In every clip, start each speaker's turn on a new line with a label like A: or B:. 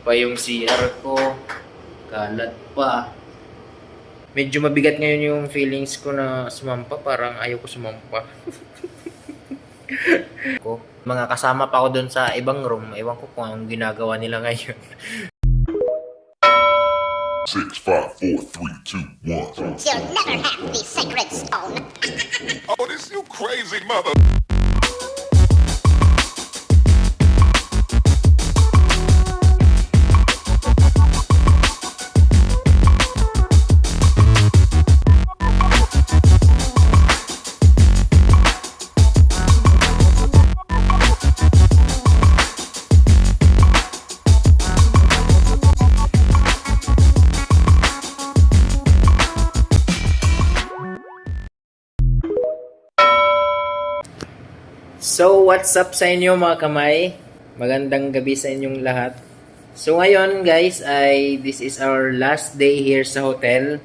A: pa yung CR ko. Kalat pa. Medyo mabigat ngayon yung feelings ko na sumampa. Parang ayaw ko sumampa. Mga kasama pa ako doon sa ibang room. Ewan ko kung anong ginagawa nila ngayon.
B: 6, 5, 4, 3, 2, 1.
C: You'll never have the sacred stone.
B: Oh, this you crazy mother.
A: So, what's up sa inyo mga kamay? Magandang gabi sa inyong lahat. So, ngayon guys, this is our last day here sa hotel.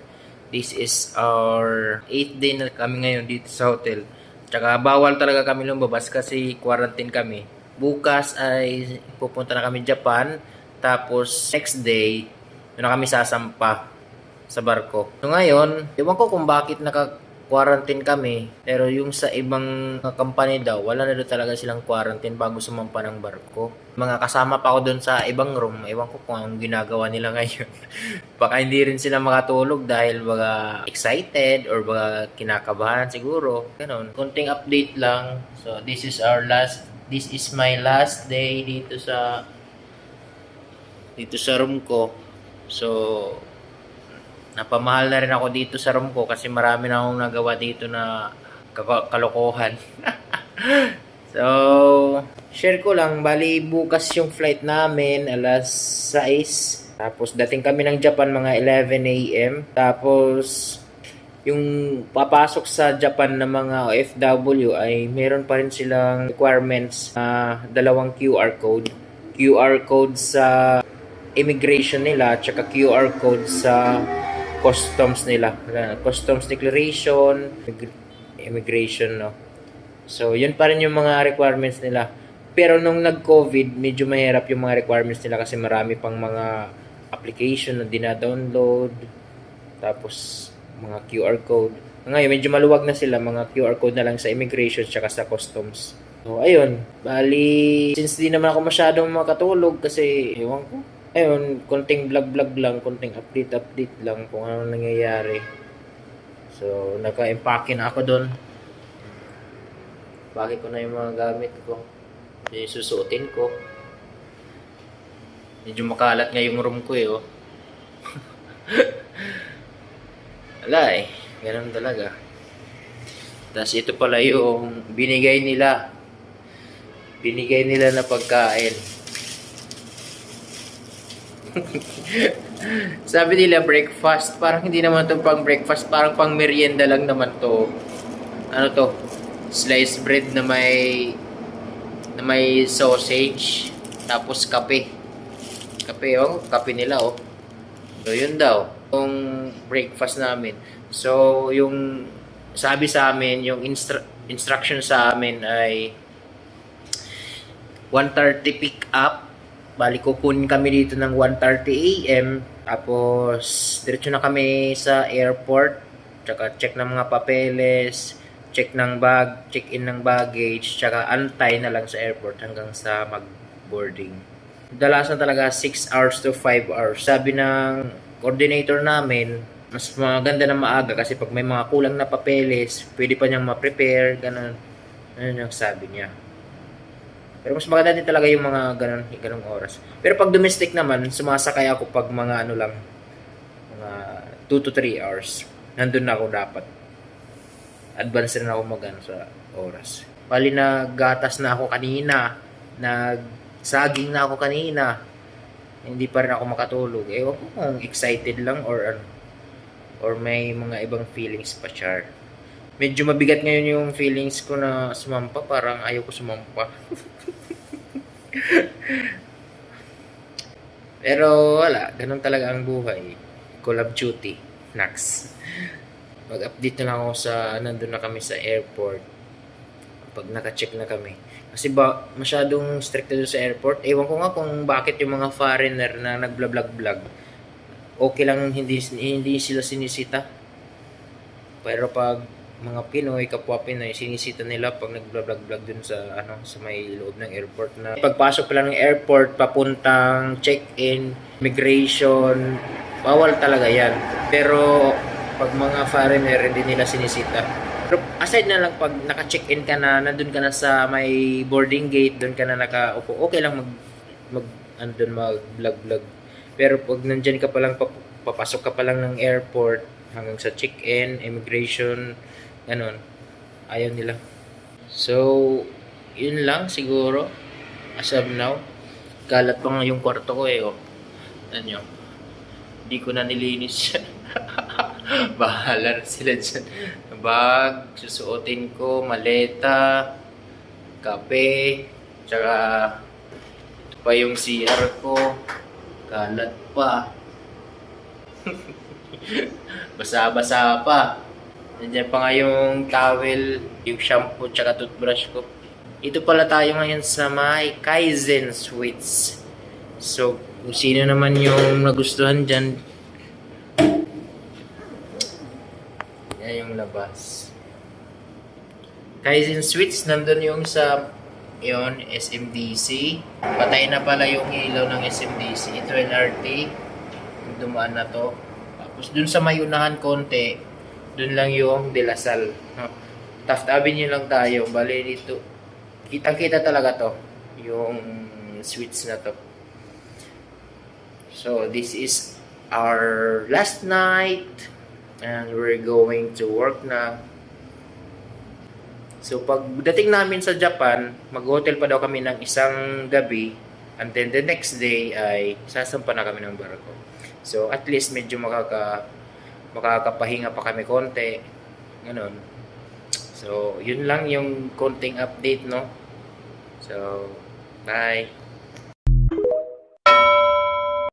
A: This is our 8th day na kami ngayon dito sa hotel. Tsaka bawal talaga kami lumabas kasi quarantine kami. Bukas ay pupunta na kami Japan. Tapos, next day, doon na kami sasampa sa barko. So, ngayon, ewan ko kung bakit quarantine kami, pero yung sa ibang company daw, wala na doon talaga silang quarantine bago sumampa ng barko. Mga kasama pa ako doon sa ibang room, ewan ko kung anong ginagawa nila ngayon. Baka hindi rin sila makatulog dahil baka excited or baka kinakabahan siguro. Ganon. Konting update lang. So this is my last day dito sa room ko. So napamahal na rin ako dito sa room ko kasi marami na akong nagawa dito na kalokohan. So, share ko lang. Bali, bukas yung flight namin, alas 6. Tapos, dating kami ng Japan mga 11 a.m. Tapos, yung papasok sa Japan na mga OFW ay meron pa rin silang requirements na dalawang QR code. QR code sa immigration nila, tsaka QR code sa customs nila. Customs declaration, immigration, no? So, yun pa rin yung mga requirements nila. Pero nung nag-COVID, medyo mahirap yung mga requirements nila kasi marami pang mga application na dina-download. Tapos, mga QR code. Ngayon, medyo maluwag na sila. Mga QR code na lang sa immigration tsaka sa customs. So, ayun. Bali, since di naman ako masyadong makatulog kasi, ewan ko. Ayun, konting vlog lang, konting update lang kung ano nangyayari. So, naka-empake na ako doon. Pake ko na yung mga gamit ko. Yung susuotin ko. Medyo makalat nga yung room ko eh, oh. Wala eh. Ganun talaga. Tapos ito pala yung binigay nila. Binigay nila na pagkain. Sabi nila breakfast, parang hindi naman to pang breakfast, parang pang merienda lang naman to. Ano to? Sliced bread na may sausage, tapos kape. Kape nila oh. So yun daw yung breakfast namin. So yung sabi sa amin, yung instruction sa amin ay 1:30 pick up. Bali, kukunin kami dito ng 1:30 a.m. Tapos, diretso na kami sa airport. Tsaka, check ng mga papeles, check in ng baggage, tsaka antay na lang sa airport hanggang sa mag-boarding. Dalasan talaga 6 hours to 5 hours. Sabi ng coordinator namin, mas maganda na maaga kasi pag may mga kulang na papeles, pwede pa niyang ma-prepare, ganun. Ano yung sabi niya. Pero mas maganda din talaga yung mga ganong oras. Pero pag domestic naman, sumasakay ako pag mga ano lang, mga 2 to 3 hours. Nandun na ako dapat. Advance rin ako sa oras. Bali naggatas na ako kanina. Nagsaging na ako kanina. Hindi pa rin ako makatulog. Ewan ko kung excited lang or ano. Or may mga ibang feelings pa, char. Medyo mabigat ngayon yung feelings ko na sumampa. Parang ayaw ko sumampa. Pero wala. Ganun talaga ang buhay. Call of Duty. Nax. Mag-update na lang ako nandun na kami sa airport. Pag naka-check na kami. Kasi ba, masyadong strict doon sa airport. Ewan ko nga kung bakit yung mga foreigner na nag-vlog, okay lang hindi sila sinisita. Pero pag mga Pinoy, kapwa Pinoy, sinisita nila pag nag-vlog dun sa sa may loob ng airport na pagpasok pa lang ng airport papuntang check-in, immigration, bawal talaga 'yan. Pero pag mga foreigner hindi nila sinisita. Pero aside na lang pag naka-check-in ka na, nandun ka na sa may boarding gate, doon ka na nakaupo, okay lang andun mag-vlog. Pero pag nandyan ka pa lang, papasok ka pa lang ng airport, hanggang sa check-in, immigration, ganun, ayaw nila. So, yun lang siguro, as of now. Kalat pa nga yung kwarto ko oh. Ano nyo? Hindi ko na nilinis yan. Bahala na sila dyan. Bag, susuotin ko, maleta, kape, tsaka ito pa yung CR ko. Kalat pa. Basa-basa pa. Nandiyan pa nga yung towel, yung shampoo, tsaka toothbrush ko. Ito pala tayo ngayon sa may Kaizen Sweets. So, kung sino naman yung nagustuhan dyan, yan yung labas. Kaizen Sweets, nandun yung sa SMDC. Patay na pala yung ilaw ng SMDC. Ito LRT. Dumaan na to. Tapos dun sa may unahan konti, dun lang yung De La Salle. Taft Avenue lang tayo. Bali dito. Kitang-kita talaga to. Yung sweets na to. So, this is our last night. And we're going to work na. So, pag dating namin sa Japan, mag-hotel pa daw kami ng isang gabi. And then the next day ay sasampa na kami ng barko. So, at least medyo makakapahinga pa kami konti. Ganun. So, yun lang yung konting update, no? So, bye!